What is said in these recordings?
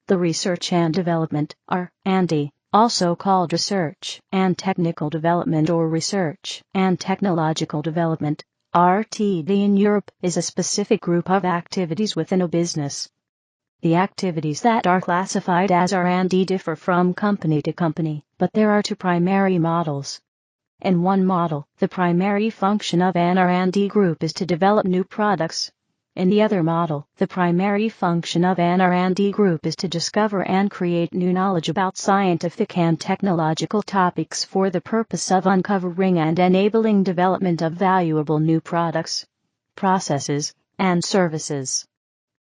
The research and development, R&D, also called research and technical development or research and technological development, RTD in Europe, is a specific group of activities within a business. The activities that are classified as R&D differ from company to company, but there are two primary models. In one model, the primary function of an R&D group is to develop new products. In the other model, the primary function of an R&D group is to discover and create new knowledge about scientific and technological topics for the purpose of uncovering and enabling development of valuable new products, processes, and services.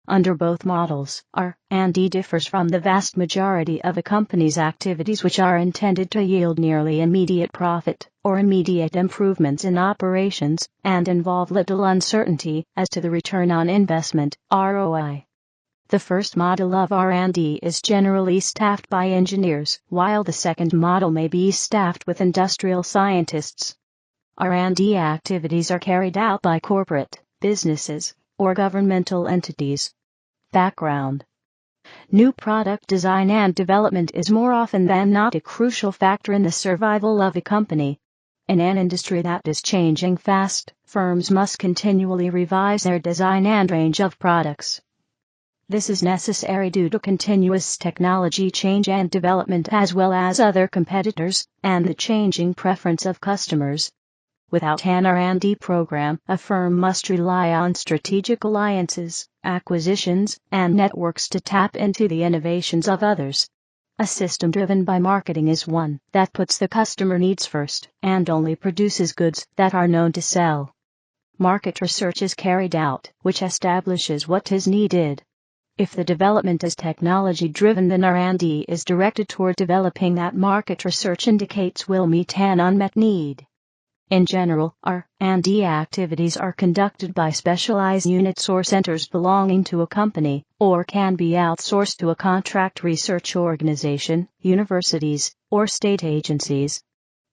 Under both models, R&D differs from the vast majority of a company's activities which are intended to yield nearly immediate profit or immediate improvements in operations and involve little uncertainty as to the return on investment, ROI. The first model of R&D is generally staffed by engineers, while the second model may be staffed with industrial scientists. R&D activities are carried out by corporate, businesses, or governmental entities. Background: new product design and development is more often than not a crucial factor in the survival of a company. In an industry that is changing fast, firms must continually revise their design and range of products. This is necessary due to continuous technology change and development as well as other competitors, and the changing preference of customers. Without an R&D program, a firm must rely on strategic alliances, acquisitions, and networks to tap into the innovations of others. A system driven by marketing is one that puts the customer needs first and only produces goods that are known to sell. Market research is carried out, which establishes what is needed. If the development is technology-driven, then R&D is directed toward developing that market research indicates will meet an unmet need. In general, R&D activities are conducted by specialized units or centers belonging to a company, or can be outsourced to a contract research organization, universities, or state agencies.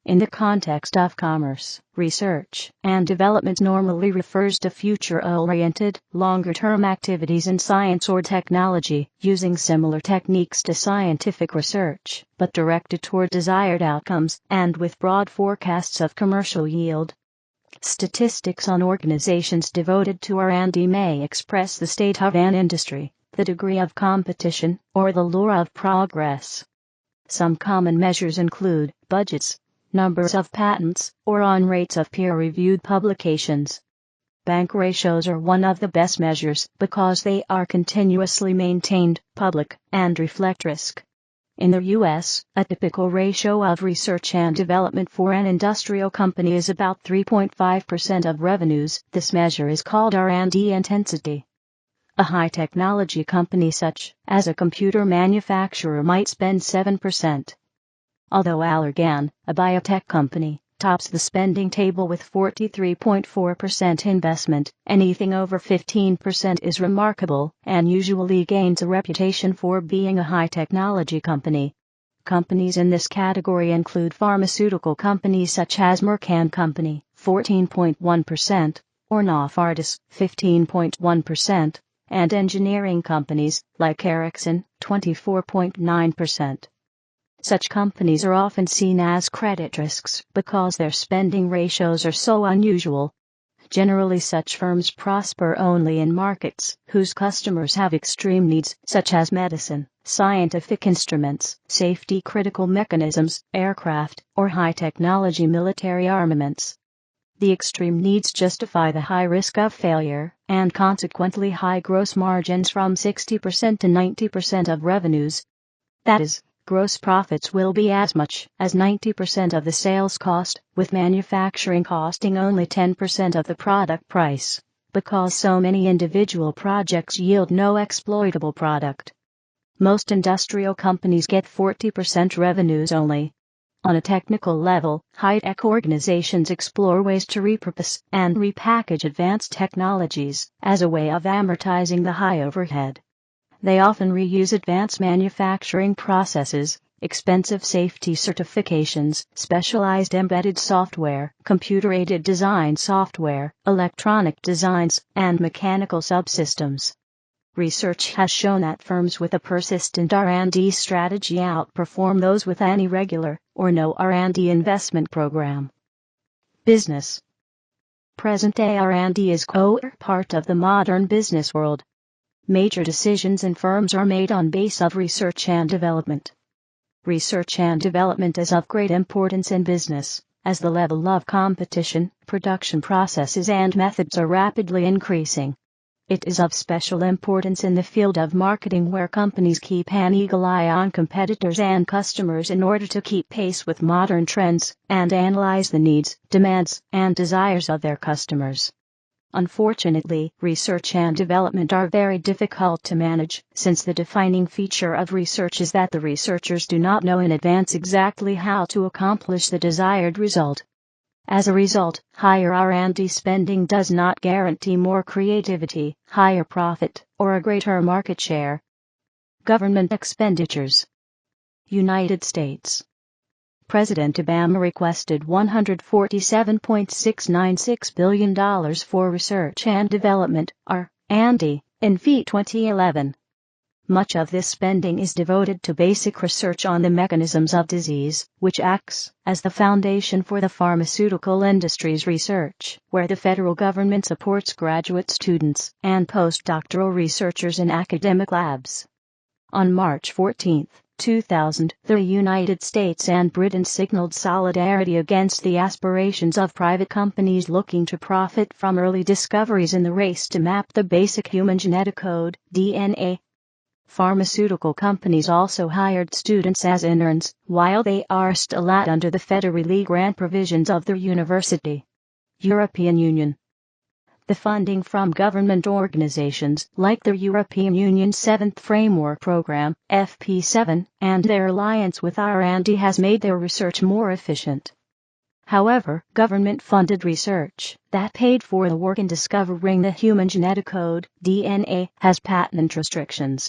In the context of commerce, research and development normally refers to future-oriented, longer-term activities in science or technology, using similar techniques to scientific research, but directed toward desired outcomes and with broad forecasts of commercial yield. Statistics on organizations devoted to R&D may express the state of an industry, the degree of competition, or the lure of progress. Some common measures include budgets, numbers of patents, or on rates of peer-reviewed publications. Bank ratios are one of the best measures because they are continuously maintained, public, and reflect risk. In the U.S., a typical ratio of research and development for an industrial company is about 3.5% of revenues. This measure is called R&D intensity. A high-technology company such as a computer manufacturer might spend 7%. Although Allergan, a biotech company, tops the spending table with 43.4% investment, anything over 15% is remarkable and usually gains a reputation for being a high-technology company. Companies in this category include pharmaceutical companies such as Merck & Company, 14.1%, or Novartis, 15.1%, and engineering companies like Ericsson, 24.9%. Such companies are often seen as credit risks because their spending ratios are so unusual. Generally, such firms prosper only in markets whose customers have extreme needs, such as medicine, scientific instruments, safety-critical mechanisms, aircraft, or high-technology military armaments. The extreme needs justify the high risk of failure, and consequently high gross margins from 60% to 90% of revenues. That is, gross profits will be as much as 90% of the sales cost, with manufacturing costing only 10% of the product price, because so many individual projects yield no exploitable product. Most industrial companies get 40% revenues only. On a technical level, high-tech organizations explore ways to repurpose and repackage advanced technologies as a way of amortizing the high overhead. They often reuse advanced manufacturing processes, expensive safety certifications, specialized embedded software, computer-aided design software, electronic designs, and mechanical subsystems. Research has shown that firms with a persistent R&D strategy outperform those with any regular or no R&D investment program. Business. Present-day R&D is core part of the modern business world. Major decisions in firms are made on base of research and development. Research and development is of great importance in business, as the level of competition, production processes and methods are rapidly increasing. It is of special importance in the field of marketing, where companies keep an eagle eye on competitors and customers in order to keep pace with modern trends and analyze the needs, demands, and desires of their customers. Unfortunately, research and development are very difficult to manage, since the defining feature of research is that the researchers do not know in advance exactly how to accomplish the desired result. As a result, higher R&D spending does not guarantee more creativity, higher profit, or a greater market share. Government expenditures. United States. President Obama requested $147.696 billion for research and development, R&D, in FY 2011. Much of this spending is devoted to basic research on the mechanisms of disease, which acts as the foundation for the pharmaceutical industry's research, where the federal government supports graduate students and postdoctoral researchers in academic labs. On March 14, 2000, the United States and Britain signaled solidarity against the aspirations of private companies looking to profit from early discoveries in the race to map the basic human genetic code, DNA. Pharmaceutical companies also hired students as interns, while they are still under the federally grant provisions of their university. European Union. The funding from government organizations like the European Union's 7th Framework Program, FP7, and their alliance with R&D has made their research more efficient. However, government-funded research that paid for the work in discovering the human genetic code, DNA, has patent restrictions.